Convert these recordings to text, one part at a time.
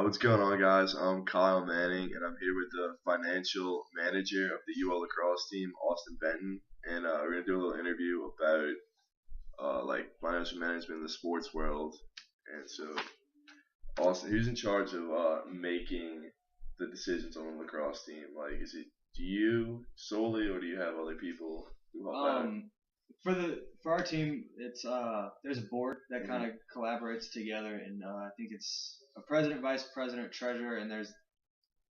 What's going on, guys? I'm Kyle Manning, and I'm here with the financial manager of the UL lacrosse team, Austin Benton, and we're gonna do a little interview about like financial management in the sports world. And so, Austin, who's in charge of making the decisions on the lacrosse team? Like, is it you solely, or do you have other people who help out? For our team, it's there's a board that Mhm. kind of collaborates together, and I think it's a president, vice president, treasurer, and there's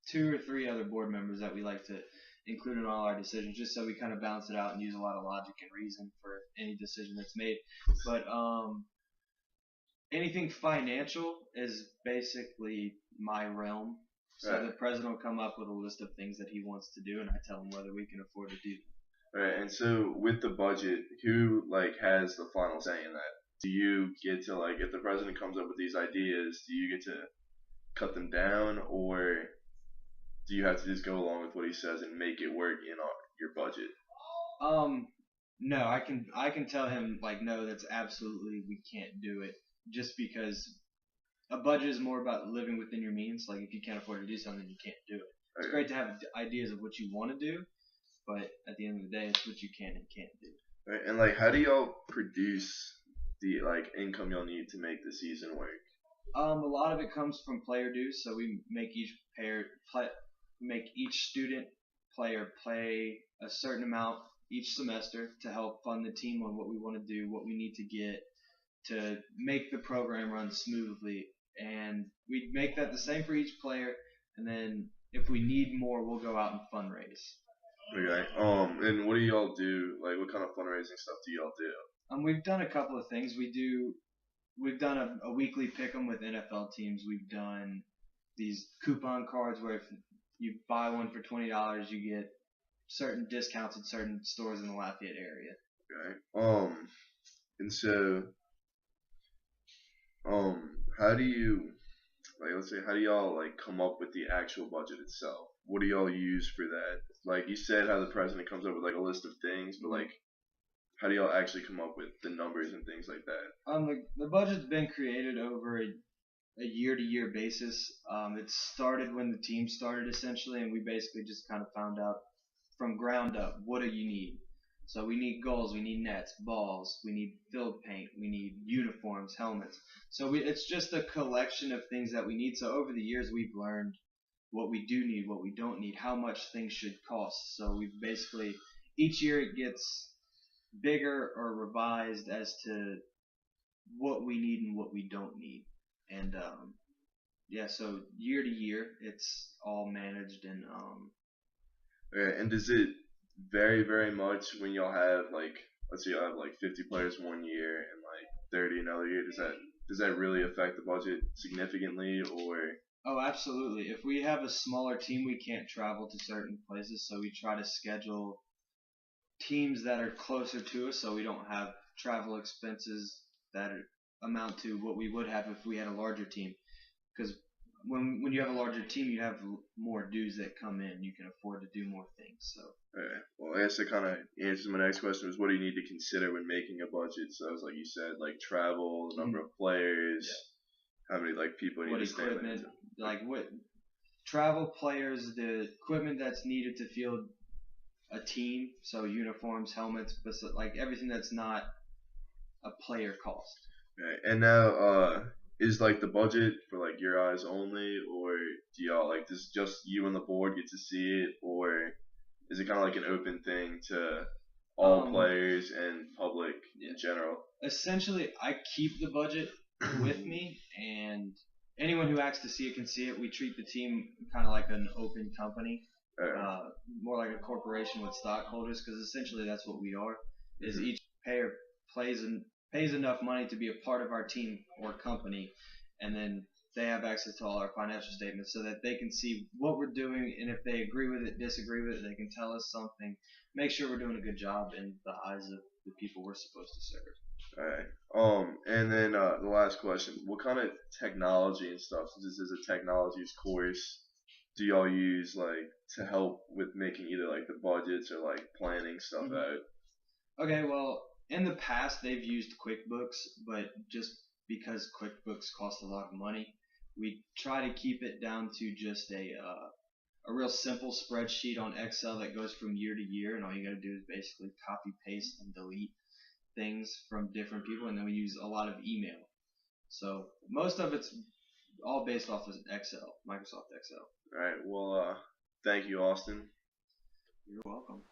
two or three other board members that we like to include in all our decisions, just so we kind of balance it out and use a lot of logic and reason for any decision that's made. But anything financial is basically my realm. So Right. the president will come up with a list of things that he wants to do, and I tell him whether we can afford to do. Right, and so with the budget, who like has the final say in that? Do you get to like if the president comes up with these ideas, do you get to cut them down, or do you have to just go along with what he says and make it work in your budget? Um, no, I can tell him like no, that's absolutely we can't do it just because a budget is more about living within your means. Like if you can't afford to do something, you can't do it. It's Right, great to have ideas of what you want to do, but at the end of the day, it's what you can and can't do. right, and like how do y'all produce the like income y'all need to make the season work? A lot of it comes from player dues, so we make each player play, make each student player play a certain amount each semester to help fund the team on what we want to do, what we need to get to make the program run smoothly. And we make that the same for each player, and then if we need more, we'll go out and fundraise. Okay. And what do y'all do? Like, what kind of fundraising stuff do y'all do? We've done a couple of things. We've done a weekly pick 'em with NFL teams. We've done these coupon cards where if you buy one for $20, you get certain discounts at certain stores in the Lafayette area. Okay. And so, how do you like? Let's say, how do y'all like come up with the actual budget itself? What do y'all use for that? Like you said, how the president comes up with like a list of things, but like, how do y'all actually come up with the numbers and things like that? The budget's been created over a year to year basis. It started when the team started essentially, and we basically just kind of found out from ground up what do you need. So we need goals, we need nets, balls, we need field paint, we need uniforms, helmets. It's just a collection of things that we need. So over the years, we've learned what we do need, what we don't need, how much things should cost. So we basically each year it gets bigger or revised as to what we need and what we don't need. And yeah, so year to year, it's all managed and Okay, and does it vary very much when y'all have like, let's say y'all have like 50 players one year and like 30 another year? Does that really affect the budget significantly, or oh, absolutely. If we have a smaller team, we can't travel to certain places, so we try to schedule teams that are closer to us, so we don't have travel expenses that amount to what we would have if we had a larger team. Because when you have a larger team, you have more dues that come in. You can afford to do more things. So well, I guess that kind of answers my next question: was what do you need to consider when making a budget? So that was like you said, like travel, the number of players, how many like people need what to stay in equipment, like what travel players, the equipment that's needed to field a team, so uniforms, helmets, but like everything that's not a player cost. Right. And now, is like the budget for like your eyes only, or do y'all like does just you and the board get to see it, or is it kind of like an open thing to all players and public in general? Essentially, I keep the budget with me, and anyone who asks to see it can see it. We treat the team kind of like an open company, uh, more like a corporation with stockholders, because essentially that's what we are. Is Mhm. each payer pays enough money to be a part of our team or company, and then they have access to all our financial statements so that they can see what we're doing, and if they agree with it, disagree with it, they can tell us something, make sure we're doing a good job in the eyes of the people we're supposed to serve. All right. And then the last question: what kind of technology and stuff, since this is a technologies course, do y'all use like to help with making either like the budgets or like planning stuff out? Okay, well, in the past they've used QuickBooks, but just because QuickBooks cost a lot of money, We try to keep it down to just a real simple spreadsheet on Excel that goes from year to year, and all you got to do is basically copy, paste, and delete things from different people, and then we use a lot of email. So most of it's all based off of Excel, Microsoft Excel. All right. Well, thank you, Austin. You're welcome.